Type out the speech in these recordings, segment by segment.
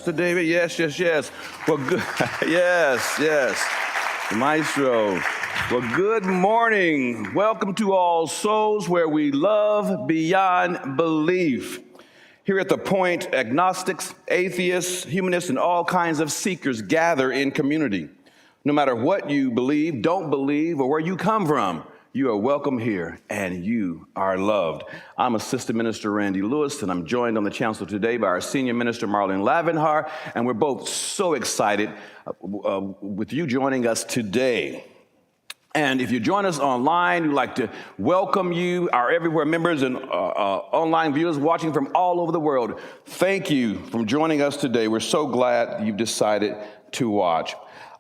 Pastor David. Yes. Well, good. Yes. Maestro. Well, good morning. Welcome to All Souls, where we love beyond belief. Here at the Point, agnostics, atheists, humanists, and all kinds of seekers gather in community. No matter what you believe, don't believe, or where you come from, you are welcome here, and you are loved. I'm Assistant Minister Randy Lewis, and I'm joined on the chancel today by our Senior Minister, Marlin Lavanhar, and we're both so excited with you joining us today. And if you join us online, we'd like to welcome you, our Everywhere members and online viewers watching from all over the world. Thank you for joining us today. We're so glad you've decided to watch.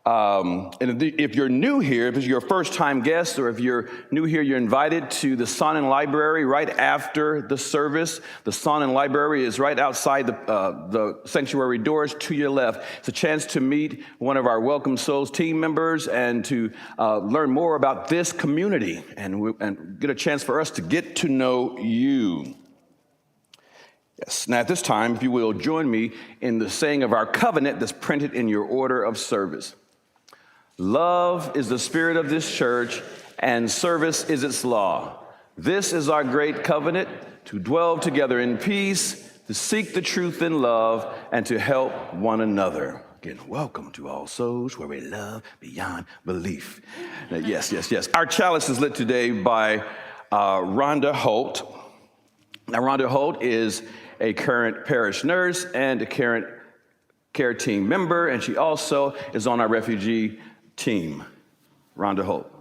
And if you're new here, if it's your first time guest, or if you're new here, you're invited to the Sonnen Library right after the service. The Sonnen Library is right outside the sanctuary doors to your left. It's a chance to meet one of our Welcome Souls team members and to learn more about this community and get a chance for us to get to know you. Yes. Now at this time, if you will, join me in the saying of our covenant that's printed in your order of service. Love is the spirit of this church, and service is its law. This is our great covenant, to dwell together in peace, to seek the truth in love, and to help one another. Again, welcome to All Souls, where we love beyond belief. Now, yes. Our chalice is lit today by Rhonda Holt. Now, Rhonda Holt is a current parish nurse and a current care team member, and she also is on our refugee team. Rhonda Holt.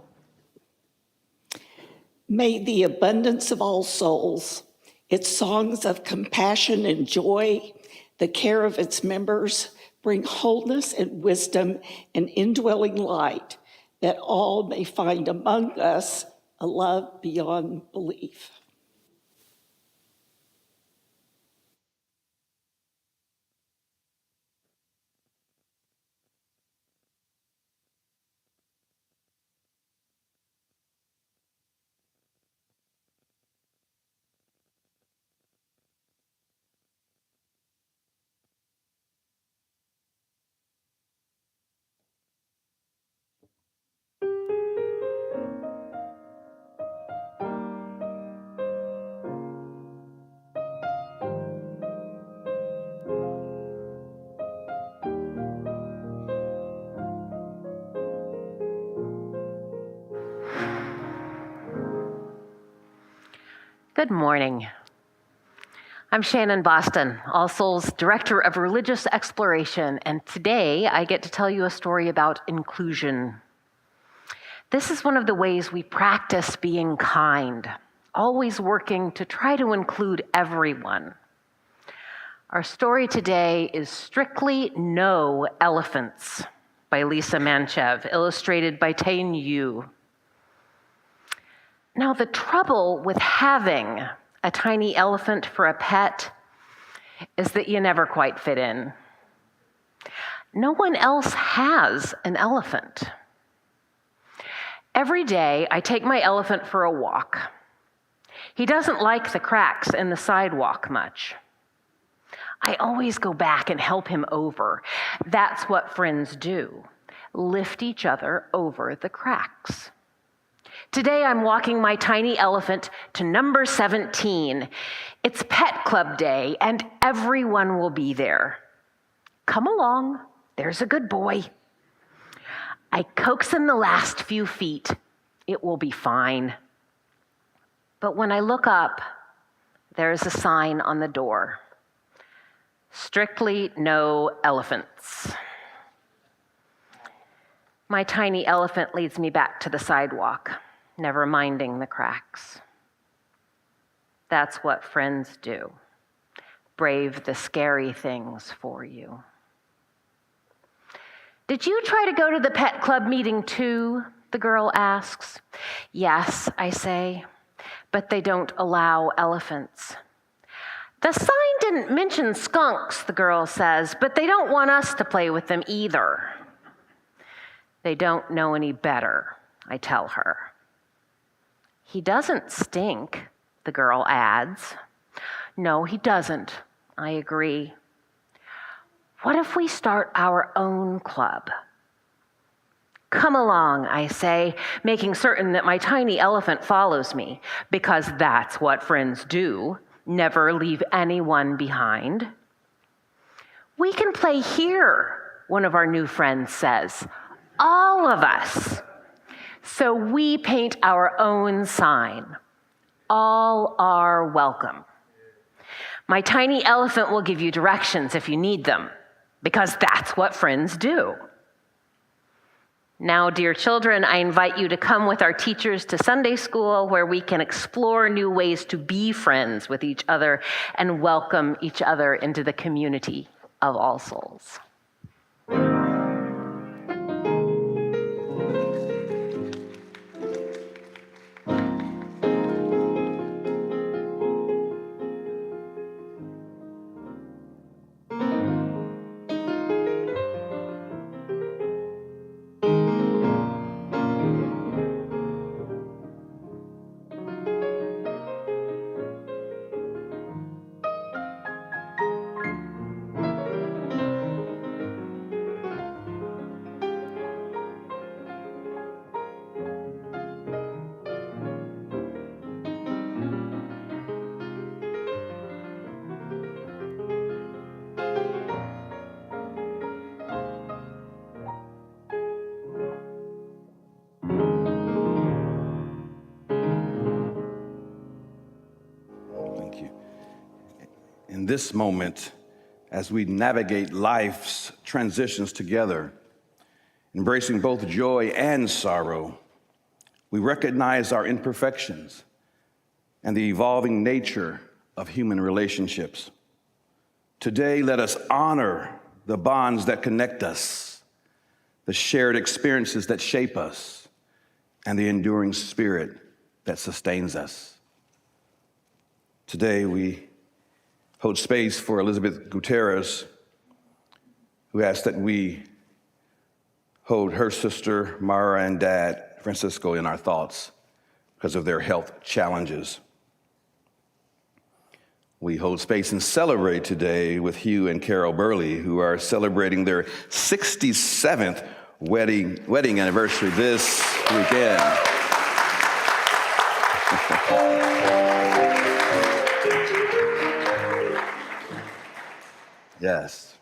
May the abundance of all souls, its songs of compassion and joy, the care of its members, bring wholeness and wisdom and indwelling light, that all may find among us a love beyond belief. Good morning. I'm Shannon Boston, All Souls Director of Religious Exploration, and today I get to tell you a story about inclusion. This is one of the ways we practice being kind, always working to try to include everyone. Our story today is Strictly No Elephants by Lisa Manchev, illustrated by Tane Yu. Now, the trouble with having a tiny elephant for a pet is that you never quite fit in. No one else has an elephant. Every day, I take my elephant for a walk. He doesn't like the cracks in the sidewalk much. I always go back and help him over. That's what friends do, lift each other over the cracks. Today, I'm walking my tiny elephant to number 17. It's Pet Club Day, and everyone will be there. Come along, there's a good boy. I coax him the last few feet. It will be fine. But when I look up, there's a sign on the door. Strictly No Elephants. My tiny elephant leads me back to the sidewalk, never minding the cracks. That's what friends do. Brave the scary things for you. Did you try to go to the pet club meeting too? The girl asks. Yes, I say, but they don't allow elephants. The sign didn't mention skunks, the girl says, but they don't want us to play with them either. They don't know any better, I tell her. He doesn't stink, the girl adds. No, he doesn't, I agree. What if we start our own club? Come along, I say, making certain that my tiny elephant follows me, because that's what friends do, never leave anyone behind. We can play here, one of our new friends says, all of us. So we paint our own sign. All are welcome. My tiny elephant will give you directions if you need them, because that's what friends do. Now, dear children, I invite you to come with our teachers to Sunday school, where we can explore new ways to be friends with each other and welcome each other into the community of All Souls. Thank you. In this moment, as we navigate life's transitions together, embracing both joy and sorrow, we recognize our imperfections and the evolving nature of human relationships. Today, let us honor the bonds that connect us, the shared experiences that shape us, and the enduring spirit that sustains us. Today, we hold space for Elizabeth Gutierrez, who asked that we hold her sister, Mara, and dad, Francisco, in our thoughts because of their health challenges. We hold space and celebrate today with Hugh and Carol Burley, who are celebrating their 67th wedding anniversary this weekend. Yes.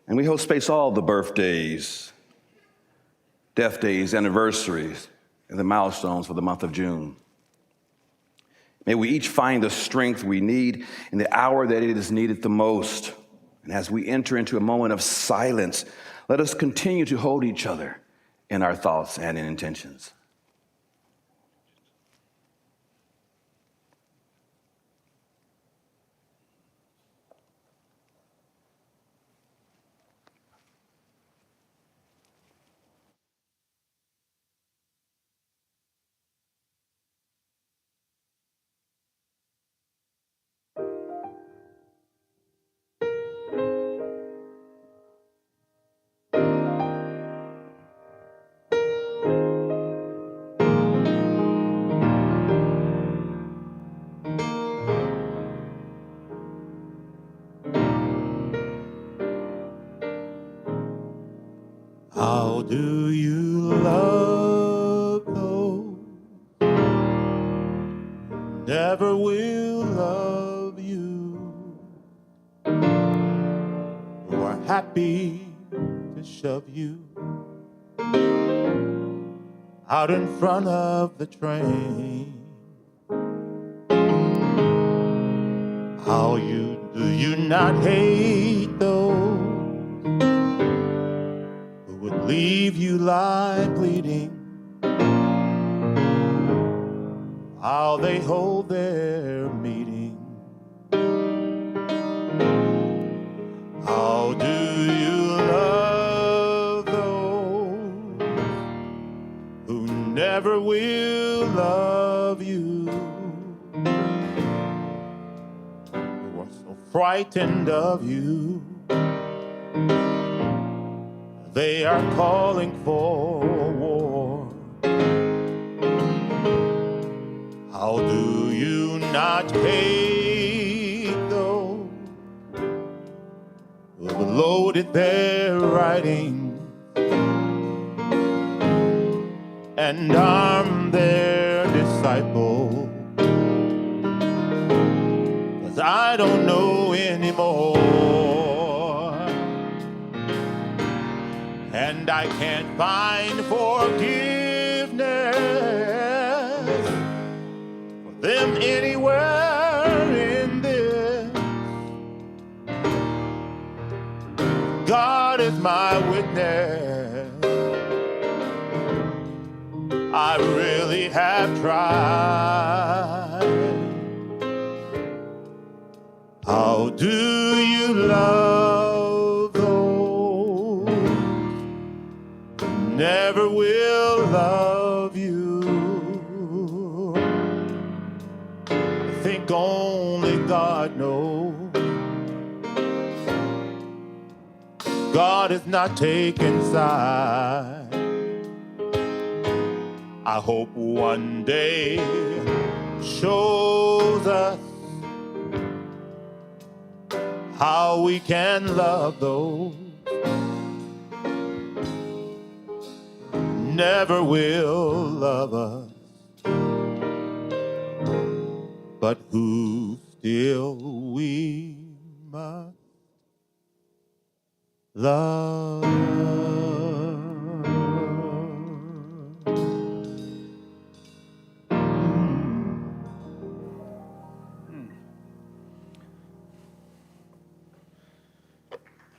And we hold space all the birthdays, death days, anniversaries, and the milestones for the month of June. May we each find the strength we need in the hour that it is needed the most. And as we enter into a moment of silence, let us continue to hold each other in our thoughts and in intentions. How do you love those who never will love you, who are happy to shove you out in front of the train? How do you not hate those who would leave you lie bleeding while they hold their meeting? How do you love those who never will love you, who are so frightened of you they are calling for war? How do you not hate those who loaded their writing and I'm their disciple, 'cause I don't know anymore, and I can't find forgiveness for them anywhere in this. God is my witness, I really have tried. How do you love those who never will love you? I think only God knows. God is not taking sides. I hope one day shows us how we can love those never will love us, but who still we must love.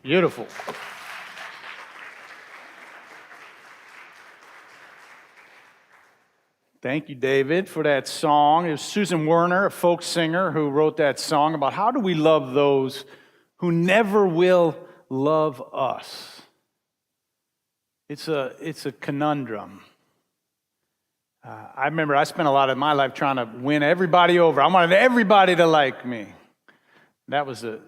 Beautiful. Thank you, David, for that song. It was Susan Werner, a folk singer, who wrote that song about how do we love those who never will love us. It's a conundrum. I remember I spent a lot of my life trying to win everybody over. I wanted everybody to like me. That was a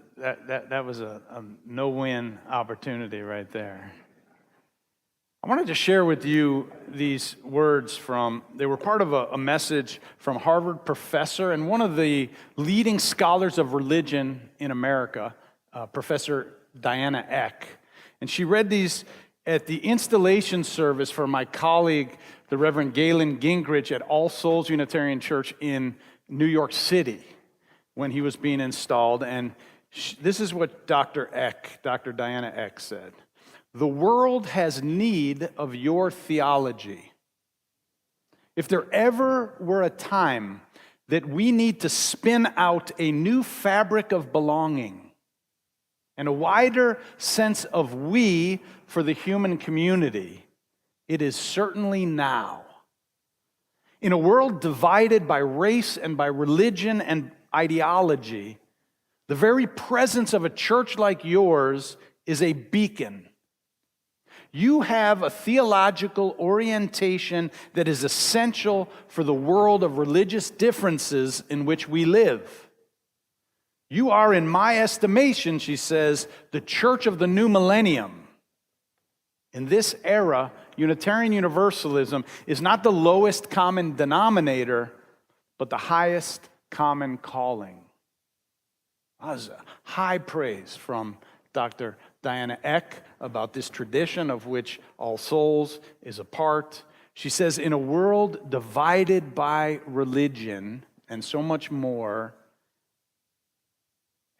no-win opportunity right there. I wanted to share with you these words they were part of a message from Harvard professor and one of the leading scholars of religion in America, Professor Diana Eck. And she read these at the installation service for my colleague, the Reverend Galen Gingrich at All Souls Unitarian Church in New York City when he was being installed. And this is what Dr. Diana Eck said. The world has need of your theology. If there ever were a time that we need to spin out a new fabric of belonging and a wider sense of we for the human community, it is certainly now. In a world divided by race and by religion and ideology, the very presence of a church like yours is a beacon. You have a theological orientation that is essential for the world of religious differences in which we live. You are, in my estimation, she says, the church of the new millennium. In this era, Unitarian Universalism is not the lowest common denominator, but the highest common calling. That was a high praise from Dr. Diana Eck about this tradition of which All Souls is a part. She says, in a world divided by religion and so much more,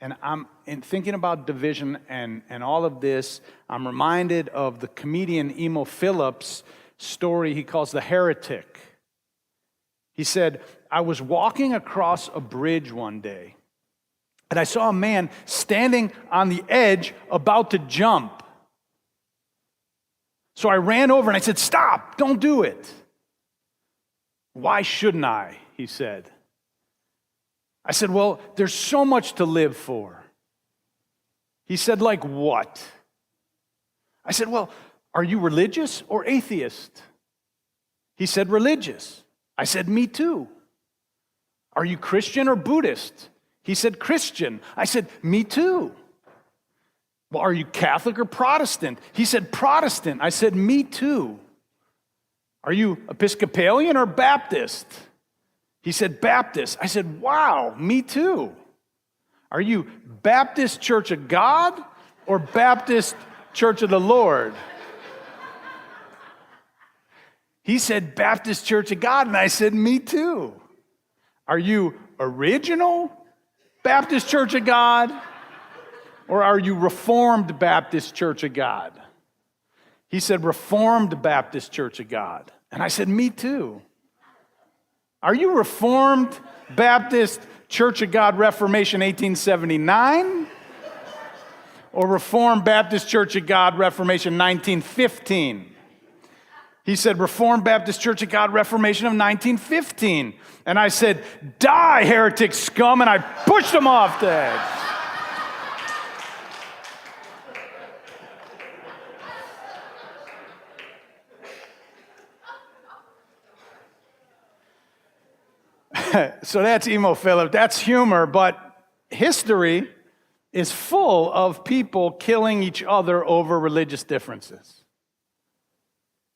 and I'm in thinking about division and all of this, I'm reminded of the comedian Emo Phillips' story he calls The Heretic. He said, I was walking across a bridge one day, and I saw a man standing on the edge about to jump. So I ran over and I said, stop, don't do it. Why shouldn't I? He said. I said, well, there's so much to live for. He said, like what? I said, well, are you religious or atheist? He said, religious. I said, me too. Are you Christian or Buddhist? He said, Christian. I said, me too. Well, are you Catholic or Protestant? He said, Protestant. I said, me too. Are you Episcopalian or Baptist? He said, Baptist. I said, wow, me too. Are you Baptist Church of God or Baptist Church of the Lord? He said, Baptist Church of God, and I said, me too. Are you original Baptist Church of God, or are you Reformed Baptist Church of God? He said, Reformed Baptist Church of God. And I said, me too. Are you Reformed Baptist Church of God Reformation 1879? Or Reformed Baptist Church of God Reformation 1915? He said, Reformed Baptist Church of God Reformation of 1915. And I said, die, heretic scum, and I pushed him off the edge. So that's emo Philip, that's humor, but history is full of people killing each other over religious differences.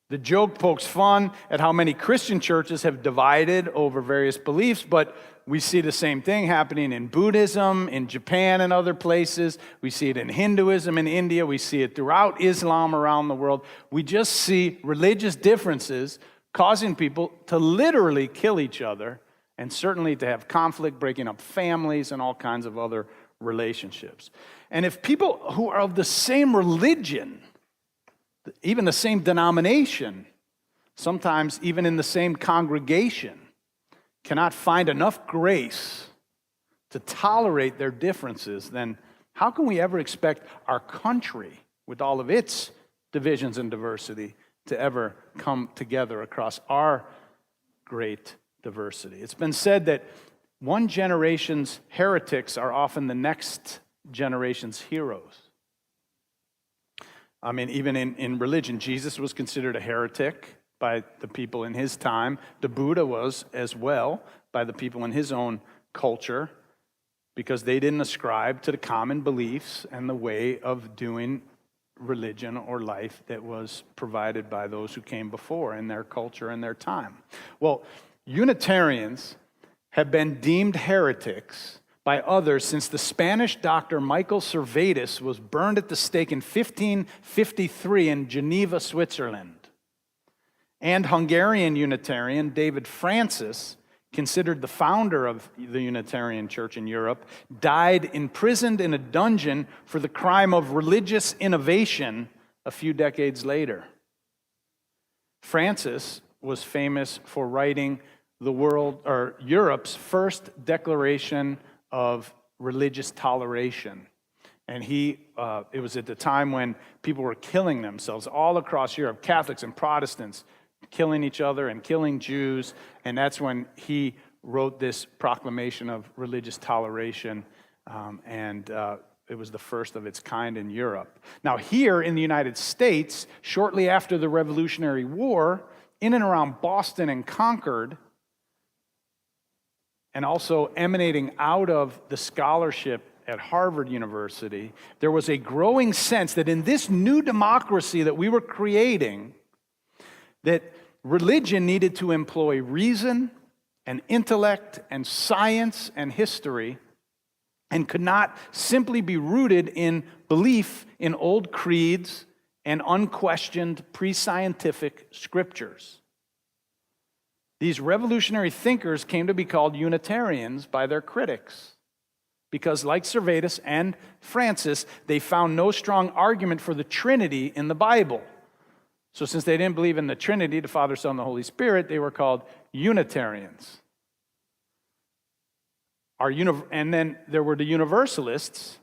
The joke pokes fun at how many Christian churches have divided over various beliefs, but we see the same thing happening in Buddhism, in Japan, and other places. We see it in Hinduism in India. We see it throughout Islam around the world. We just see religious differences causing people to literally kill each other, and certainly to have conflict, breaking up families, and all kinds of other relationships. And if people who are of the same religion, even the same denomination, sometimes even in the same congregation, cannot find enough grace to tolerate their differences, then how can we ever expect our country, with all of its divisions and diversity, to ever come together across our great diversity? It's been said that one generation's heretics are often the next generation's heroes. I mean, even in religion, Jesus was considered a heretic by the people in his time. The Buddha was as well by the people in his own culture, because they didn't ascribe to the common beliefs and the way of doing religion or life that was provided by those who came before in their culture and their time. Well, Unitarians have been deemed heretics by others since the Spanish doctor Michael Servetus was burned at the stake in 1553 in Geneva, Switzerland. And Hungarian Unitarian David Francis, considered the founder of the Unitarian Church in Europe, died imprisoned in a dungeon for the crime of religious innovation a few decades later. Francis was famous for writing Europe's first declaration of religious toleration. And it was at the time when people were killing themselves all across Europe, Catholics and Protestants killing each other and killing Jews, and that's when he wrote this proclamation of religious toleration, and it was the first of its kind in Europe. Now here in the United States, shortly after the Revolutionary War, in and around Boston and Concord, and also emanating out of the scholarship at Harvard University, there was a growing sense that in this new democracy that we were creating, that religion needed to employ reason and intellect and science and history, and could not simply be rooted in belief in old creeds and unquestioned pre-scientific scriptures. These revolutionary thinkers came to be called Unitarians by their critics, because like Servetus and Francis, they found no strong argument for the Trinity in the Bible. So since they didn't believe in the Trinity, the Father, Son, and the Holy Spirit, they were called Unitarians. And then there were the Universalists,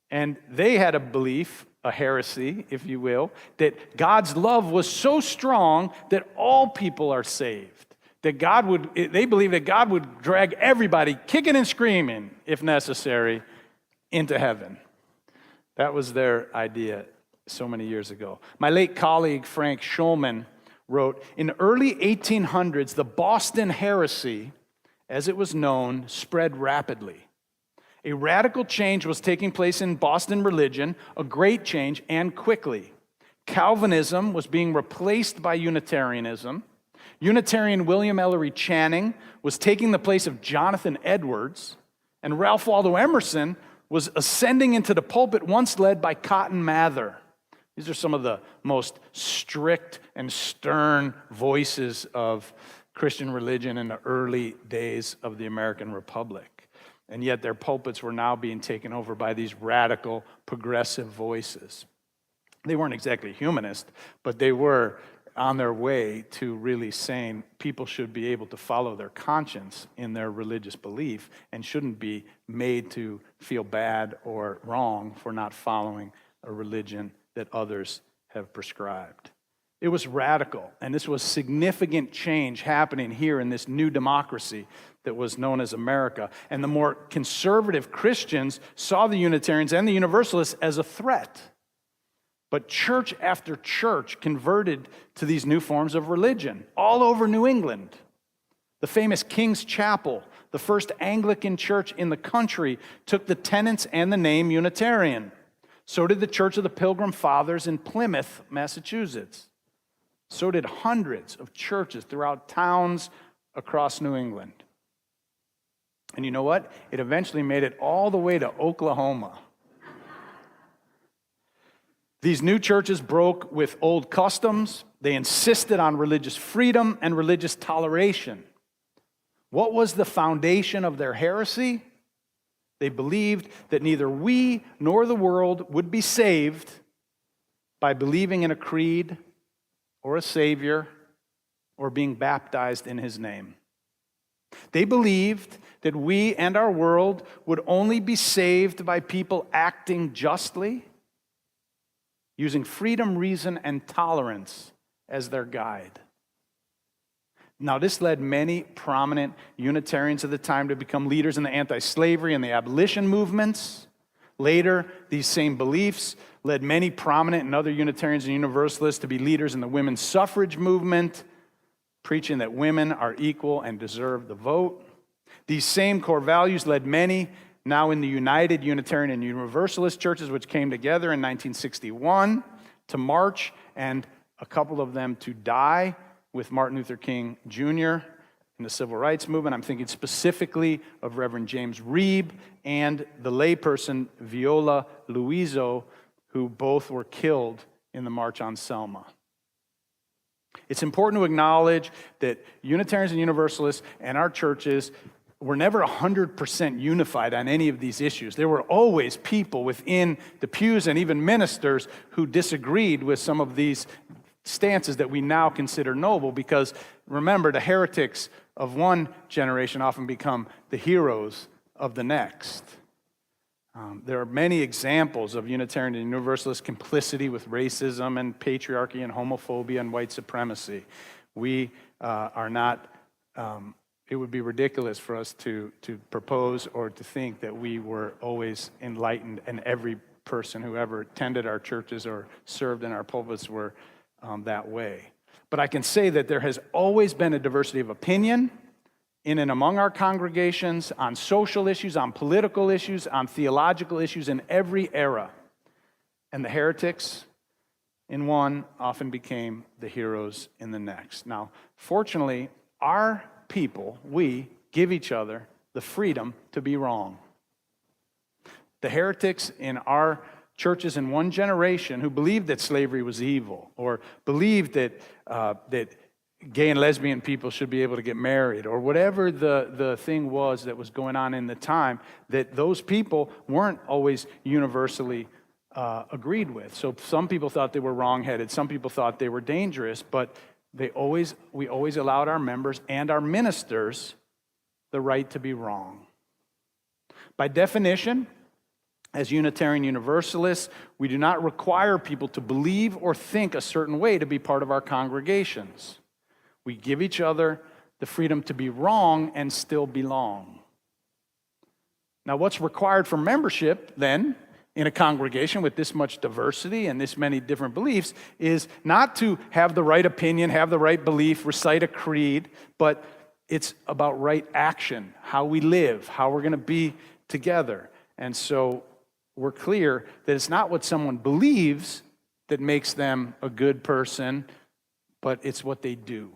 and they had a belief, a heresy, if you will, that God's love was so strong that all people are saved. They believed that God would drag everybody, kicking and screaming, if necessary, into heaven. That was their idea so many years ago. My late colleague, Frank Schulman, wrote, in the early 1800s, the Boston heresy, as it was known, spread rapidly. A radical change was taking place in Boston religion, a great change, and quickly. Calvinism was being replaced by Unitarianism. Unitarian William Ellery Channing was taking the place of Jonathan Edwards, and Ralph Waldo Emerson was ascending into the pulpit once led by Cotton Mather. These are some of the most strict and stern voices of Christian religion in the early days of the American Republic. And yet their pulpits were now being taken over by these radical, progressive voices. They weren't exactly humanist, but they were on their way to really saying people should be able to follow their conscience in their religious belief and shouldn't be made to feel bad or wrong for not following a religion that others have prescribed. It was radical, and this was significant change happening here in this new democracy that was known as America. And the more conservative Christians saw the Unitarians and the Universalists as a threat. But church after church converted to these new forms of religion all over New England. The famous King's Chapel, the first Anglican church in the country, took the tenets and the name Unitarian. So did the Church of the Pilgrim Fathers in Plymouth, Massachusetts. So did hundreds of churches throughout towns across New England. And you know what? It eventually made it all the way to Oklahoma. These new churches broke with old customs. They insisted on religious freedom and religious toleration. What was the foundation of their heresy? They believed that neither we nor the world would be saved by believing in a creed or a savior or being baptized in his name. They believed that we and our world would only be saved by people acting justly, using freedom, reason, and tolerance as their guide. Now, this led many prominent Unitarians of the time to become leaders in the anti-slavery and the abolition movements. Later, these same beliefs led many prominent and other Unitarians and Universalists to be leaders in the women's suffrage movement, preaching that women are equal and deserve the vote. These same core values led many now in the United Unitarian and Universalist churches, which came together in 1961, to march, and a couple of them to die with Martin Luther King Jr. in the civil rights movement. I'm thinking specifically of Reverend James Reeb and the layperson Viola Luiso, who both were killed in the March on Selma. It's important to acknowledge that Unitarians and Universalists and our churches were never 100% unified on any of these issues. There were always people within the pews and even ministers who disagreed with some of these stances that we now consider noble, because remember, the heretics of one generation often become the heroes of the next. There are many examples of Unitarian and Universalist complicity with racism and patriarchy and homophobia and white supremacy. We are not, it would be ridiculous for us to propose or to think that we were always enlightened and every person who ever attended our churches or served in our pulpits were that way. But I can say that there has always been a diversity of opinion in and among our congregations on social issues, on political issues, on theological issues in every era. And the heretics in one often became the heroes in the next. Now, fortunately, our people, we give each other the freedom to be wrong. The heretics in our churches in one generation who believed that slavery was evil, or believed that gay and lesbian people should be able to get married, or whatever the thing was that was going on in the time, that those people weren't always universally agreed with. So some people thought they were wrong-headed, some people thought they were dangerous, but we always allowed our members and our ministers the right to be wrong. By definition, as Unitarian Universalists, we do not require people to believe or think a certain way to be part of our congregations. We give each other the freedom to be wrong and still belong. Now, what's required for membership, then, in a congregation with this much diversity and this many different beliefs is not to have the right opinion, have the right belief, recite a creed, but it's about right action, how we live, how we're going to be together. And so we're clear that it's not what someone believes that makes them a good person, but it's what they do.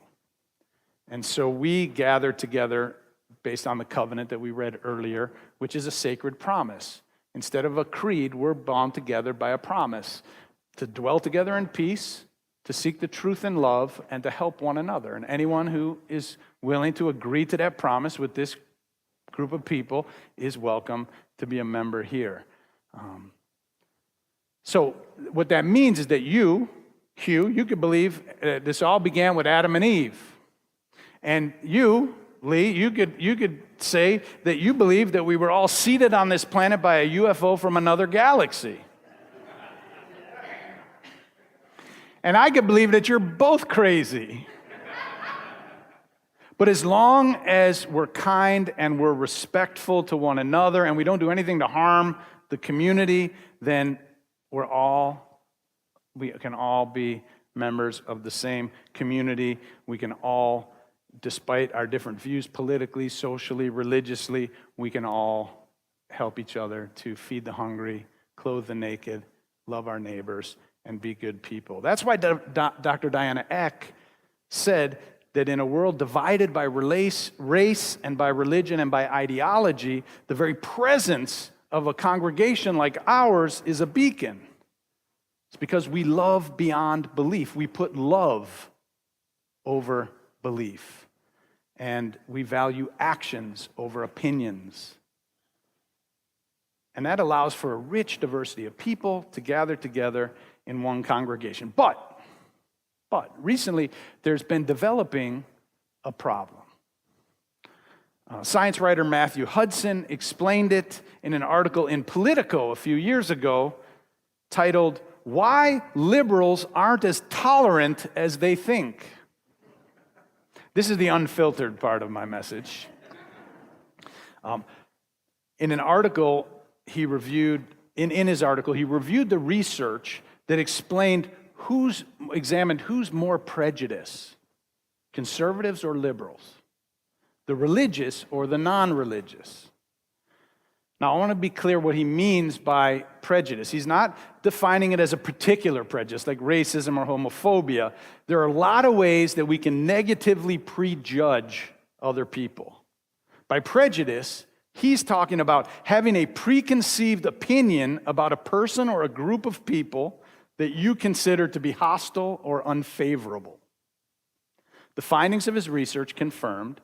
And so we gather together based on the covenant that we read earlier, which is a sacred promise. Instead of a creed, we're bound together by a promise to dwell together in peace, to seek the truth in love, and to help one another. And anyone who is willing to agree to that promise with this group of people is welcome to be a member here. So what that means is that you, Hugh, you could believe this all began with Adam and Eve. And you, Lee, you could say that you believe that we were all seated on this planet by a UFO from another galaxy. And I could believe that you're both crazy. But as long as we're kind and we're respectful to one another and we don't do anything to harm the community, then we can all be members of the same community. We can all, despite our different views politically, socially, religiously, we can all help each other to feed the hungry, clothe the naked, love our neighbors, and be good people. That's why Dr. Diana Eck said that in a world divided by race and by religion and by ideology, the very presence of a congregation like ours is a beacon. It's because we love beyond belief. We put love over belief. And we value actions over opinions. And that allows for a rich diversity of people to gather together in one congregation. But recently, there's been developing a problem. Science writer Matthew Hudson explained it in an article in Politico a few years ago titled, "Why Liberals Aren't as Tolerant as They Think." This is the unfiltered part of my message. In an article he reviewed, in his article, he reviewed the research that examined who's more prejudiced, conservatives or liberals, the religious or the non-religious. Now, I want to be clear what he means by prejudice. He's not defining it as a particular prejudice, like racism or homophobia. There are a lot of ways that we can negatively prejudge other people. By prejudice, he's talking about having a preconceived opinion about a person or a group of people that you consider to be hostile or unfavorable. The findings of his research confirmed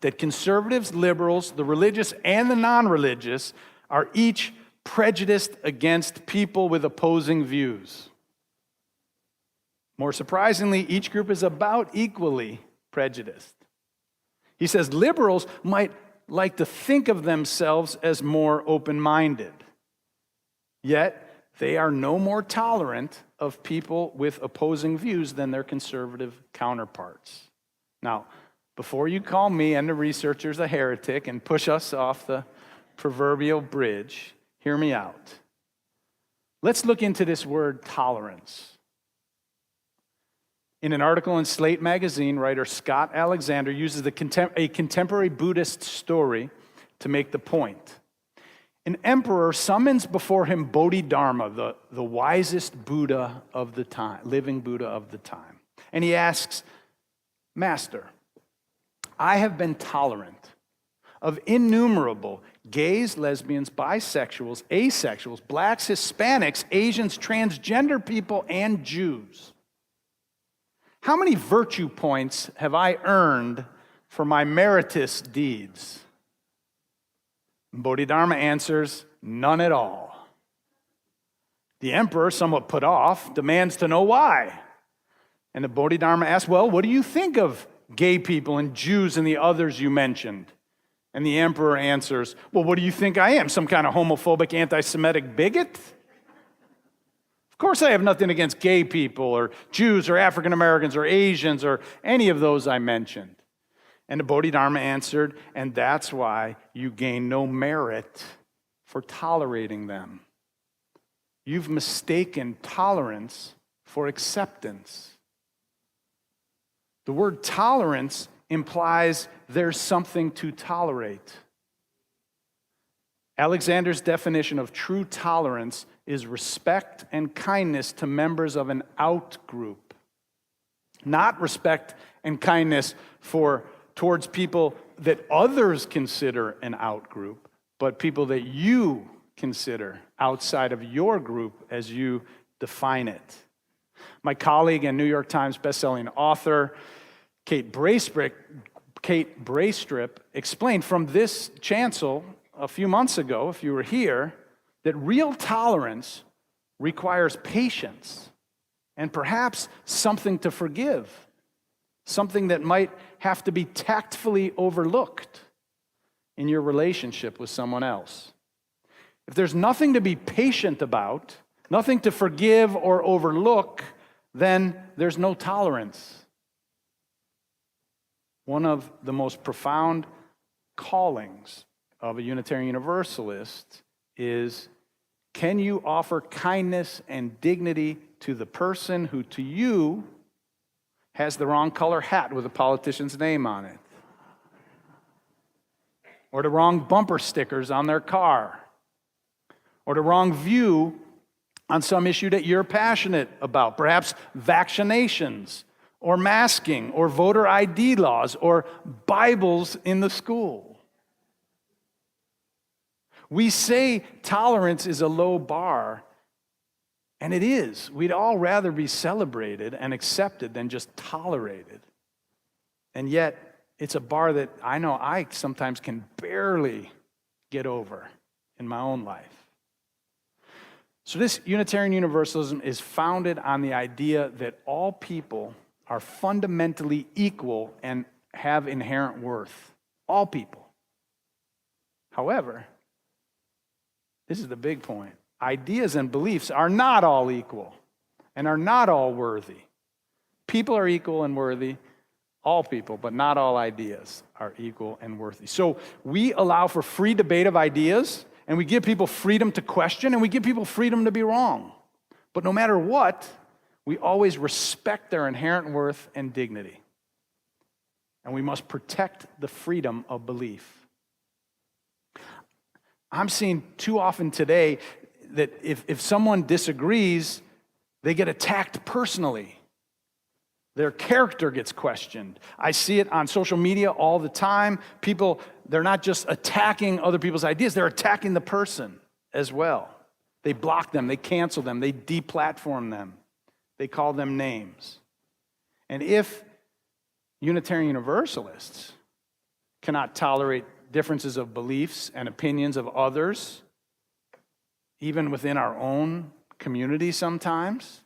that conservatives, liberals, the religious and the non-religious are each prejudiced against people with opposing views. More surprisingly, each group is about equally prejudiced. He says liberals might like to think of themselves as more open-minded, yet they are no more tolerant of people with opposing views than their conservative counterparts. Now, before you call me and the researchers a heretic and push us off the proverbial bridge, hear me out. Let's look into this word tolerance. In an article in Slate magazine, writer Scott Alexander uses a contemporary Buddhist story to make the point. An emperor summons before him Bodhidharma, the wisest Buddha of the time, living Buddha of the time. And he asks, "Master, I have been tolerant of innumerable gays, lesbians, bisexuals, asexuals, blacks, Hispanics, Asians, transgender people, and Jews. How many virtue points have I earned for my meritorious deeds?" Bodhidharma answers, "None at all." The emperor, somewhat put off, demands to know why. And the Bodhidharma asks, "Well, what do you think of gay people and Jews and the others you mentioned?" And the emperor answers, "Well, what do you think I am, some kind of homophobic, anti-Semitic bigot? Of course I have nothing against gay people or Jews or African Americans or Asians or any of those I mentioned." And the Bodhidharma answered, "And that's why you gain no merit for tolerating them. You've mistaken tolerance for acceptance." The word tolerance implies there's something to tolerate. Alexander's definition of true tolerance is respect and kindness to members of an out-group, not respect and kindness towards people that others consider an out-group, but people that you consider outside of your group as you define it? My colleague and New York Times bestselling author, Kate Braestrip, explained from this chancel a few months ago, if you were here, that real tolerance requires patience and perhaps something to forgive, something that might have to be tactfully overlooked in your relationship with someone else. If there's nothing to be patient about, nothing to forgive or overlook, then there's no tolerance. One of the most profound callings of a Unitarian Universalist is, can you offer kindness and dignity to the person who to you has the wrong color hat with a politician's name on it? Or the wrong bumper stickers on their car? Or the wrong view on some issue that you're passionate about, perhaps vaccinations, or masking, or voter ID laws, or Bibles in the school. We say tolerance is a low bar, and it is. We'd all rather be celebrated and accepted than just tolerated. And yet, it's a bar that I know I sometimes can barely get over in my own life. So this Unitarian Universalism is founded on the idea that all people are fundamentally equal and have inherent worth. All people. However, this is the big point. Ideas and beliefs are not all equal and are not all worthy. People are equal and worthy, all people, but not all ideas are equal and worthy. So we allow for free debate of ideas, and we give people freedom to question, and we give people freedom to be wrong. But no matter what, we always respect their inherent worth and dignity. And we must protect the freedom of belief. I'm seeing too often today that if someone disagrees, they get attacked personally. Their character gets questioned. I see it on social media all the time. People, they're not just attacking other people's ideas, they're attacking the person as well. They block them, they cancel them, they deplatform them, they call them names. And if Unitarian Universalists cannot tolerate differences of beliefs and opinions of others, even within our own community sometimes,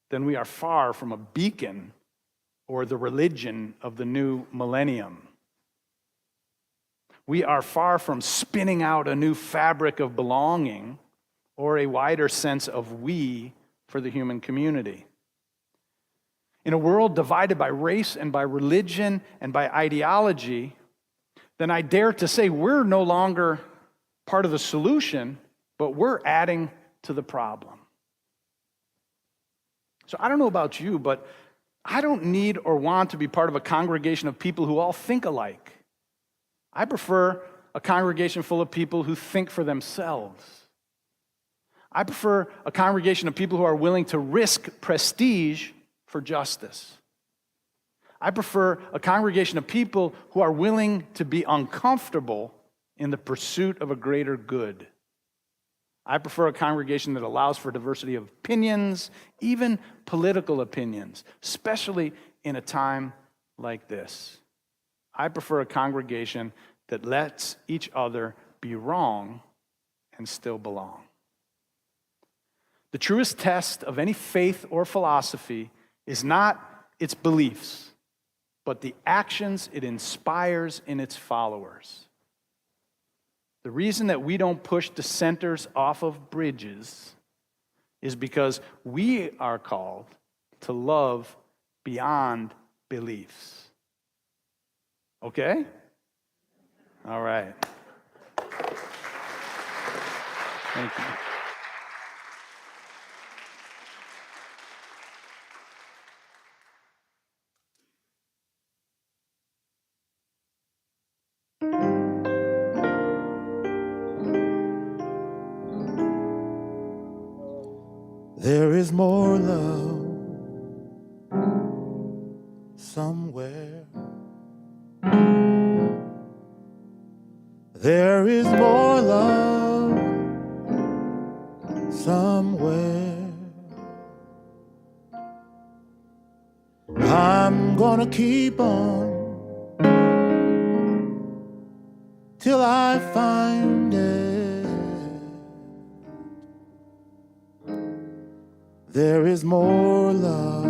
then we are far from a beacon or the religion of the new millennium. We are far from spinning out a new fabric of belonging or a wider sense of we for the human community. In a world divided by race and by religion and by ideology, then I dare to say we're no longer part of the solution, but we're adding to the problem. So I don't know about you, but I don't need or want to be part of a congregation of people who all think alike. I prefer a congregation full of people who think for themselves. I prefer a congregation of people who are willing to risk prestige for justice. I prefer a congregation of people who are willing to be uncomfortable in the pursuit of a greater good. I prefer a congregation that allows for diversity of opinions, even political opinions, especially in a time like this. I prefer a congregation that lets each other be wrong and still belong. The truest test of any faith or philosophy is not its beliefs, but the actions it inspires in its followers. The reason that we don't push dissenters off of bridges is because we are called to love beyond beliefs. Okay? All right. Thank you. There is more love somewhere. There is more love somewhere. I'm gonna keep on till I find it. There is more love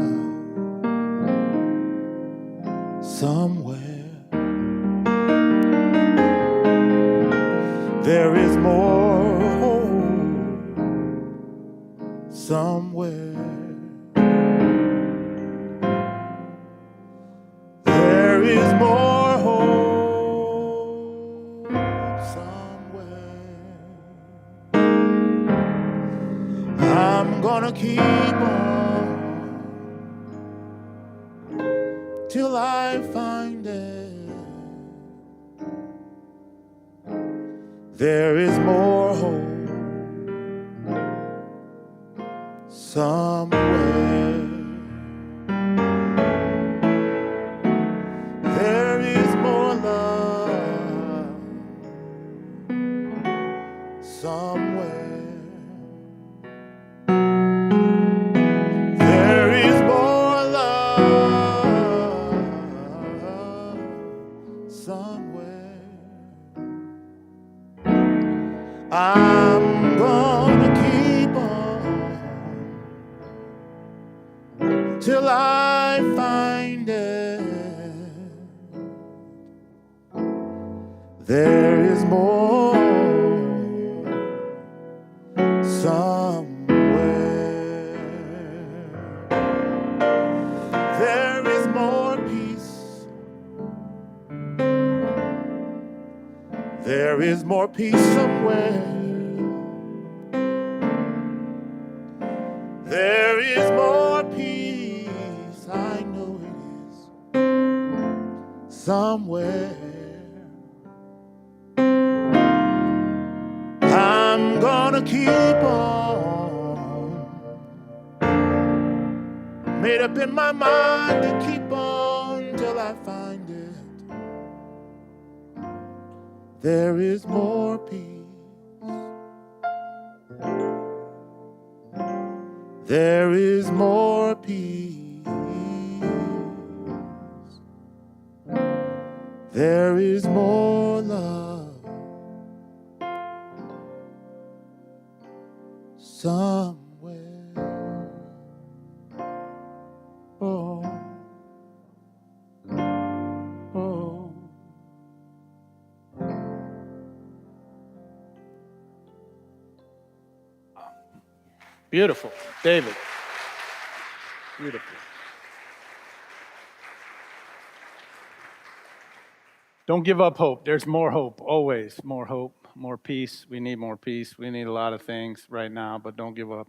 somewhere. There is more hope somewhere. There is more hope somewhere. I'm gonna keep on till I find it. There is more hope somewhere. There is more love somewhere. There is more love somewhere. I'm gonna keep on till I find it. There is more somewhere. There is more peace. There is more peace somewhere. There is more peace, I know it is, somewhere. I'm gonna keep on, made up in my mind to keep on till I find it. There is more peace. There is more peace. There is more love somewhere. Oh, oh. Beautiful. David. Beautiful. Don't give up hope. There's more hope, always. More hope, more peace. We need more peace. We need a lot of things right now, but don't give up.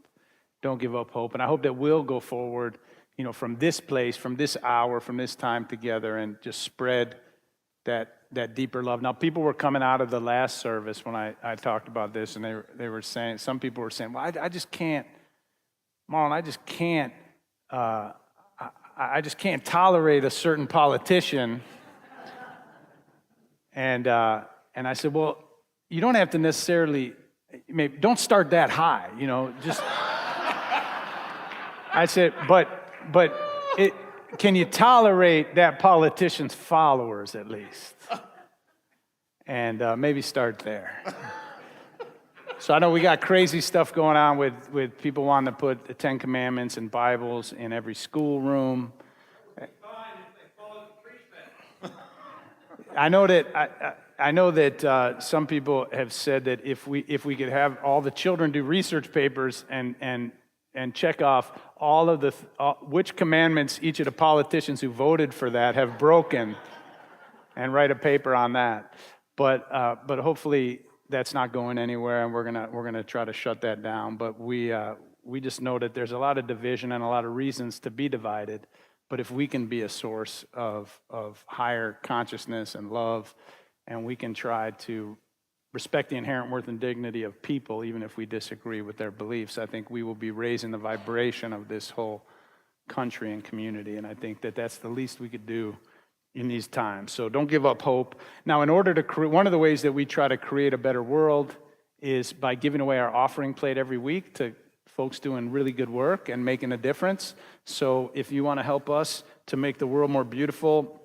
Don't give up hope. And I hope that we'll go forward, from this place, from this hour, from this time together and just spread that deeper love. Now, people were coming out of the last service when I talked about this, and they were saying, some people were saying, well, I just can't, Marlin, I just can't tolerate a certain politician. And I said, well, you don't have to necessarily, maybe don't start that high, just. I said, but can you tolerate that politician's followers at least? And maybe start there. So I know we got crazy stuff going on with people wanting to put the Ten Commandments and Bibles in every schoolroom. I know that some people have said that if we could have all the children do research papers and check off all of which commandments each of the politicians who voted for that have broken, and write a paper on that. But hopefully that's not going anywhere, and we're gonna try to shut that down. But we just know that there's a lot of division and a lot of reasons to be divided. But if we can be a source of higher consciousness and love, and we can try to respect the inherent worth and dignity of people, even if we disagree with their beliefs, I think we will be raising the vibration of this whole country and community. And I think that that's the least we could do in these times. So don't give up hope. Now, in order to one of the ways that we try to create a better world is by giving away our offering plate every week to folks doing really good work and making a difference. So if you want to help us to make the world more beautiful,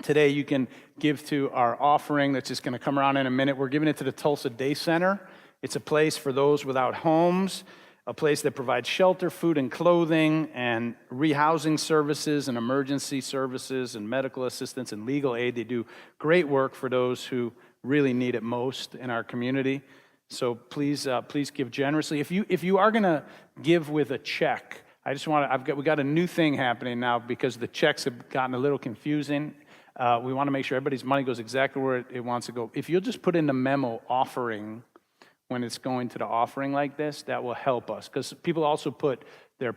today you can give to our offering that's just going to come around in a minute. We're giving it to the Tulsa Day Center. It's a place for those without homes, a place that provides shelter, food, and clothing, and rehousing services, and emergency services, and medical assistance, and legal aid. They do great work for those who really need it most in our community. So please give generously. If you are going to give with a check, we got a new thing happening now because the checks have gotten a little confusing. We want to make sure everybody's money goes exactly where it wants to go. If you'll just put in the memo offering when it's going to the offering like this, that will help us. Because people also put their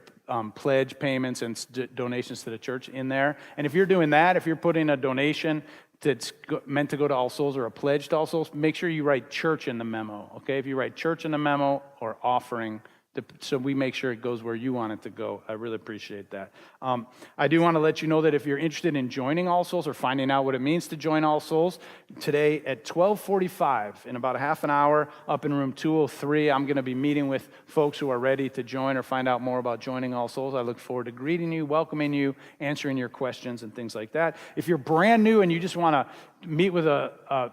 pledge payments and donations to the church in there. And if you're doing that, if you're putting a donation that's meant to go to All Souls or a pledge to All Souls, make sure you write church in the memo, okay? If you write church in the memo or offering, so we make sure it goes where you want it to go. I really appreciate that. I do want to let you know that if you're interested in joining All Souls or finding out what it means to join All Souls, today at 12:45, in about a half an hour, up in room 203, I'm going to be meeting with folks who are ready to join or find out more about joining All Souls. I look forward to greeting you, welcoming you, answering your questions and things like that. If you're brand new and you just want to meet with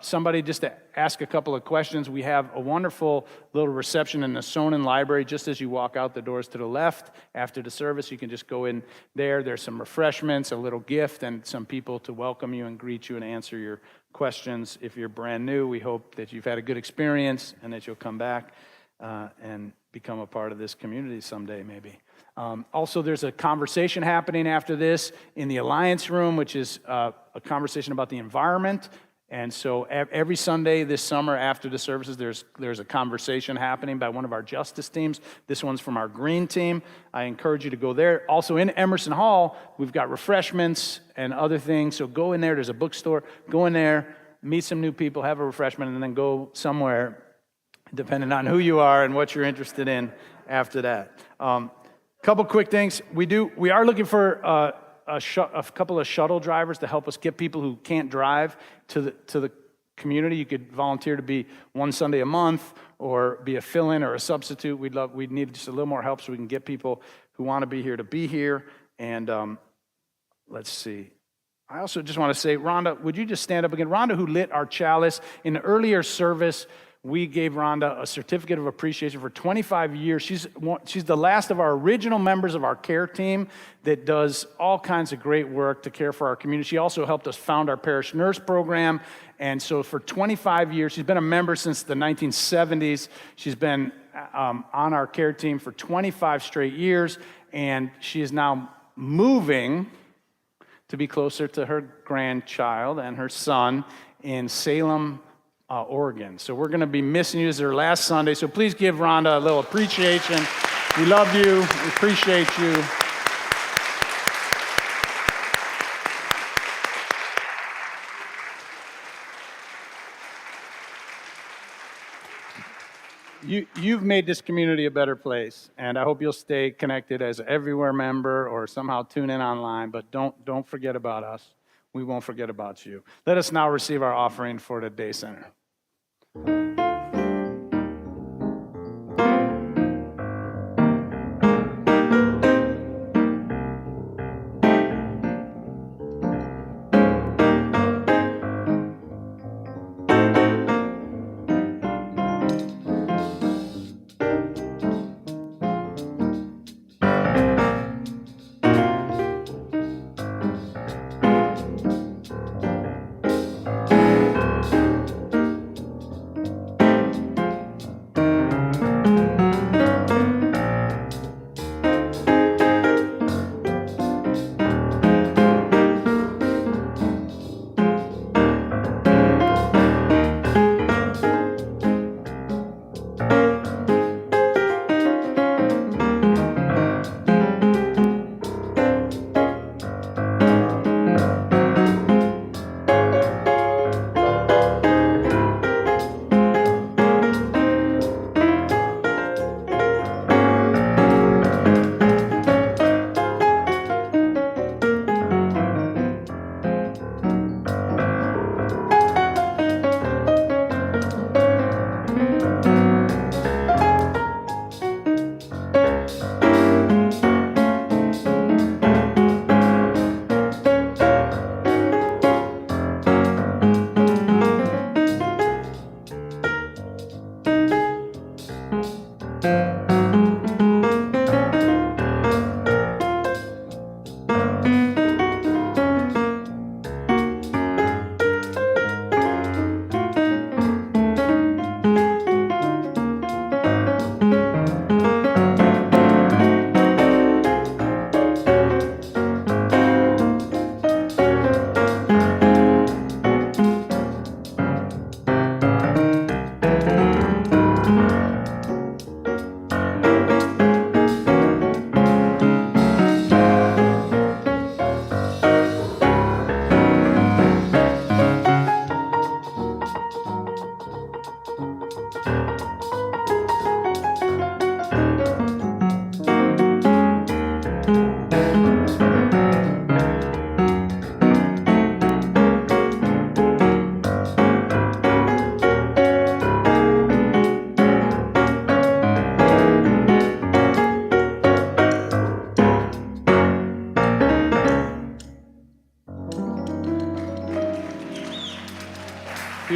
somebody just to ask a couple of questions, we have a wonderful little reception in the Sonnen Library just as you walk out the doors to the left after the service. You can just go in there. There's some refreshments, a little gift, and some people to welcome you and greet you and answer your questions. If you're brand new, we hope that you've had a good experience and that you'll come back and become a part of this community someday, maybe. Also, there's a conversation happening after this in the Alliance Room, which is a conversation about the environment. And so every Sunday this summer after the services, there's a conversation happening by one of our justice teams. This one's from our green team. I encourage you to go there. Also in Emerson Hall, we've got refreshments and other things. So go in there. There's a bookstore. Go in there, meet some new people, have a refreshment, and then go somewhere, depending on who you are and what you're interested in after that. Couple quick things. We are looking for a couple of shuttle drivers to help us get people who can't drive to the community. You could volunteer to be one Sunday a month or be a fill-in or a substitute. We'd need just a little more help so we can get people who want to be here. And let's see. I also just want to say, Rhonda, would you just stand up again? Rhonda, who lit our chalice in the earlier service, we gave Rhonda a certificate of appreciation for 25 years. She's the last of our original members of our care team that does all kinds of great work to care for our community. She also helped us found our parish nurse program. And so for 25 years, she's been a member since the 1970s. She's been on our care team for 25 straight years. And she is now moving to be closer to her grandchild and her son in Salem, Oregon. So we're going to be missing you. This is her last Sunday. So please give Rhonda a little appreciation. We love you. We appreciate you. You've made this community a better place, and I hope you'll stay connected as an Everywhere member or somehow tune in online, but don't forget about us. We won't forget about you. Let us now receive our offering for the Day Center.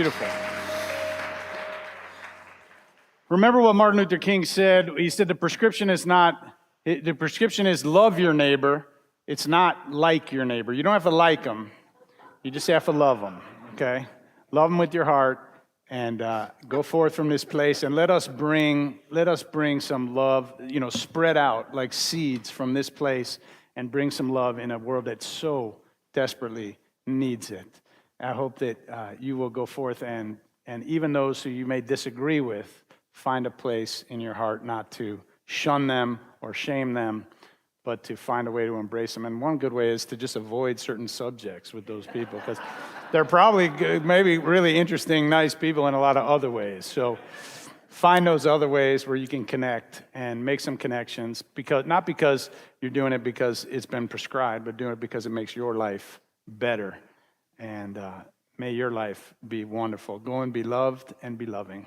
Beautiful. Remember what Martin Luther King said? He said the prescription is love your neighbor. It's not like your neighbor. You don't have to like them. You just have to love them, okay? Love them with your heart, and go forth from this place, and let us bring some love, spread out like seeds from this place, and bring some love in a world that so desperately needs it. I hope that you will go forth and even those who you may disagree with, find a place in your heart not to shun them or shame them, but to find a way to embrace them. And one good way is to just avoid certain subjects with those people, because they're probably maybe really interesting, nice people in a lot of other ways. So find those other ways where you can connect and make some connections, not because you're doing it because it's been prescribed, but doing it because it makes your life better. And may your life be wonderful. Go and be loved and be loving.